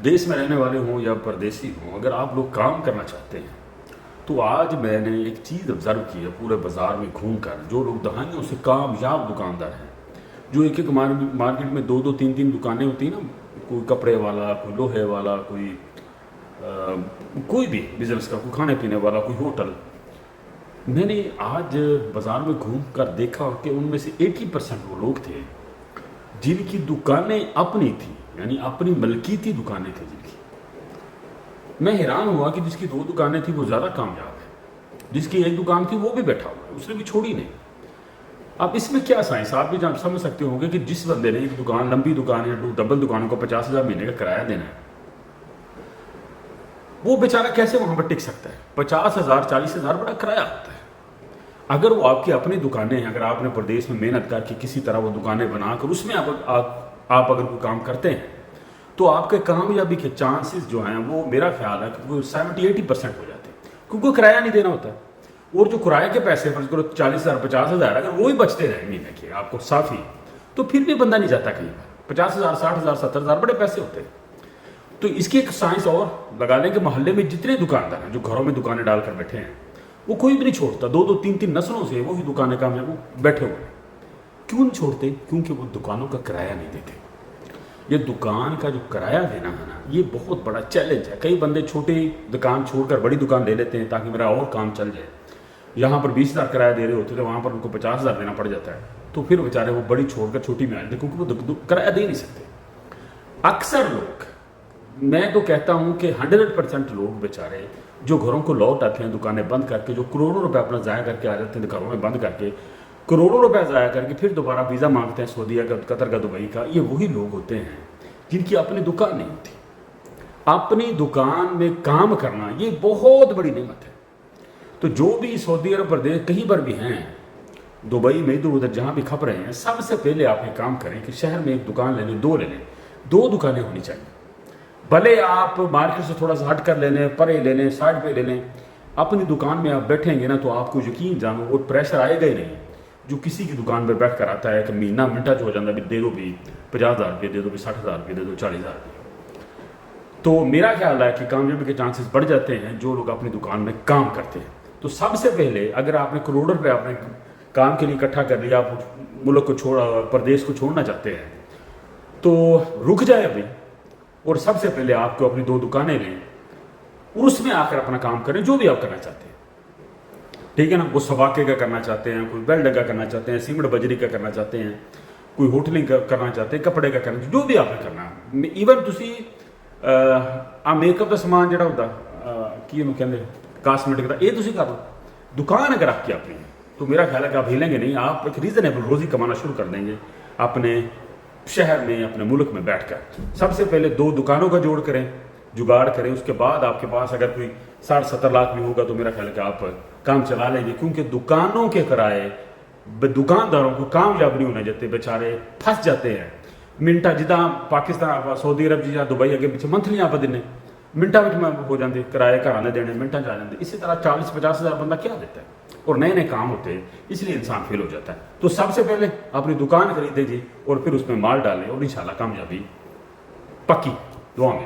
دیش میں رہنے والے ہوں یا پردیسی ہوں، اگر آپ لوگ کام کرنا چاہتے ہیں تو آج میں نے ایک چیز آبزرو کی ہے پورے بازار میں گھوم کر، جو لوگ دہائیوں سے کامیاب دکاندار ہیں، جو ایک ایک مارکیٹ میں دو دو تین تین دکانیں ہوتی ہیں نا، کوئی کپڑے والا، کوئی لوہے والا، کوئی بھی بزنس کا، کوئی کھانے پینے والا، کوئی ہوٹل. میں نے آج بازار میں گھوم کر دیکھا کہ ان میں سے 80% وہ لوگ تھے جن کی دکانیں اپنی تھیں، یعنی اپنی ملکیتی دکانیں تھیں جن کی. میں حیران ہوا کہ جس کی 2 دکانیں تھیں وہ زیادہ کامیاب ہے، جس کی 1 دکان تھی وہ بھی بیٹھا ہوا ہے، اس نے بھی چھوڑی نہیں. اب اس میں کیا سائنس، آپ بھی سمجھ سکتے ہوں گے کہ جس بندے نے ایک دکان، لمبی دکان ہے، ڈبل دکانوں کو 50,000 مہینے کا کرایہ دینا ہے، وہ بیچارہ کیسے وہاں پر ٹک سکتا ہے؟ 50,000 40,000 بڑا کرایہ ہوتا ہے. اگر وہ آپ کی اپنی دکانیں ہیں، اگر آپ نے پردیش میں محنت کر کے کسی طرح وہ دکانیں بنا کر اس میں آپ اگر کوئی کام کرتے ہیں تو آپ کے کامیابی کے چانسز جو ہیں وہ میرا خیال ہے کہ وہ 70-80% ہو جاتے ہیں، کیونکہ کرایہ نہیں دینا ہوتا ہے. اور جو کرایہ کے پیسے فرض کرو 40,000 50,000 اگر وہی بچتے رہیں مہینے کے آپ کو صافی، تو پھر بھی بندہ نہیں جاتا کہیں پر. 50,000 60,000 70,000 بڑے پیسے ہوتے ہیں. تو اس کی ایک سائنس اور لگا لیں کہ محلے میں جتنے دکاندار ہیں جو گھروں میں دکانیں ڈال کر بیٹھے ہیں وہ کوئی بھی نہیں چھوڑتا. 2 3 نسلوں سے وہی دکانیں کامیاب وہ بیٹھے ہوئے ہیں. کیوں نہیں چھوڑتے؟ کیونکہ وہ دکانوں کا کرایہ نہیں دیتے. یہ دکان کا جو کرایہ دینا ہے نا، یہ بہت بڑا چیلنج ہے. کئی بندے چھوٹی دکان چھوڑ کر بڑی دکان لے لیتے ہیں تاکہ میرا اور کام چل جائے. یہاں پر 20,000 کرایہ دے رہے ہوتے تھے، وہاں پر ان کو 50,000 دینا پڑ جاتا ہے. تو پھر بیچارے وہ بڑی چھوڑ کر چھوٹی میں آ جاتے کیونکہ وہ کرایہ دے نہیں سکتے. اکثر لوگ، میں تو کہتا ہوں کہ 100% لوگ بیچارے جو گھروں کو لوٹ آتے ہیں دکانیں بند کر کے، جو کروڑوں روپے اپنا ضائع کر کے آ جاتے ہیں گھروں میں بند کر کے، کروڑوں روپے ضائع کر کے پھر دوبارہ ویزا مانگتے ہیں سعودیہ کا، قطر کا، دبئی کا. یہ وہی لوگ ہوتے ہیں جن کی اپنی دکان نہیں ہوتی. اپنی دکان میں کام کرنا یہ بہت بڑی نعمت ہے. تو جو بھی سعودی عرب پردیش کہیں پر بھی ہیں، دبئی میں ادھر ادھر جہاں بھی کھپ رہے ہیں، سب سے پہلے آپ یہ کام کریں کہ شہر میں 1 دکان لے لیں، 2 لے لیں. 2 دکانیں ہونی چاہیے. بھلے آپ مارکیٹ سے تھوڑا سا ہٹ کر لے لیں، پرے لے لیں، سائڈ پہ لے لیں، اپنی دکان میں آپ بیٹھیں گے نا تو آپ کو یقین جانو وہ پریشر آئے گا ہی نہیں جو کسی کی دکان پہ بیٹھ کر آتا ہے کہ مہینہ منٹا جو ہو جاتا ہے، دے دو بھی 50,000 روپئے دے دو بھی 60,000 روپئے دے دو 40,000 روپئے. تو میرا خیال ہے کہ کامیابی کے چانسز بڑھ جاتے ہیں جو لوگ اپنی دکان میں کام کرتے ہیں. تو سب سے پہلے اگر آپ نے کروڑوں روپے اپنے کام کے لیے اکٹھا کر لیا، آپ ملک کو پردیش کو چھوڑنا چاہتے ہیں تو رک جائے ابھی، اور سب سے پہلے آپ کو اپنی 2 دکانیں لیں اور اس میں آ کر اپنا کام کریں جو بھی آپ کرنا چاہتے ہیں. ٹھیک ہے نا؟ وہ سواکے کا کرنا چاہتے ہیں، کوئی ویلڈ کا کرنا چاہتے ہیں، سیمنٹ بجری کا کرنا چاہتے ہیں، کوئی ہوٹلنگ کا کرنا چاہتے ہیں، کپڑے کا کرنا چاہتے ہیں، جو بھی آپ نے کرنا ہے. ایون تسی میک اپ کا سامان جڑا ہوتا کی کہتے کاسمیٹک کا، یہ تسی کر لو. دکان اگر آپ کی اپنی ہے تو میرا خیال ہے کہ آپ ہلیں گے نہیں. آپ ایک ریزنیبل روزی کمانا شروع کر دیں گے اپنے شہر میں، اپنے ملک میں بیٹھ کر. سب سے پہلے 2 دکانوں کا جوڑ کریں، جگاڑ کریں. اس کے بعد آپ کے پاس اگر کوئی 60-70 لاکھ بھی ہوگا تو میرا خیال ہے کہ آپ کام چلا لیں گے. کیونکہ دکانوں کے کرائے دکانداروں کو کامیاب نہیں ہونے جاتے، بیچارے پھنس جاتے ہیں. منٹا جداں پاکستان، سعودی عرب یا دبئی اگے پیچھے منتھلی آپ دینے منٹا میں ہو جاتے، کرایے گھرانے دینے منٹا جا جاتے. اسی طرح 40-50 ہزار بندہ کیا دیتا ہے؟ اور نئے نئے کام ہوتے ہیں، اس لیے انسان فیل ہو جاتا ہے. تو سب سے پہلے اپنی دکان خریدے جی اور پھر اس میں مال ڈالیں اور انشاءاللہ کامیابی پکی. دعا میں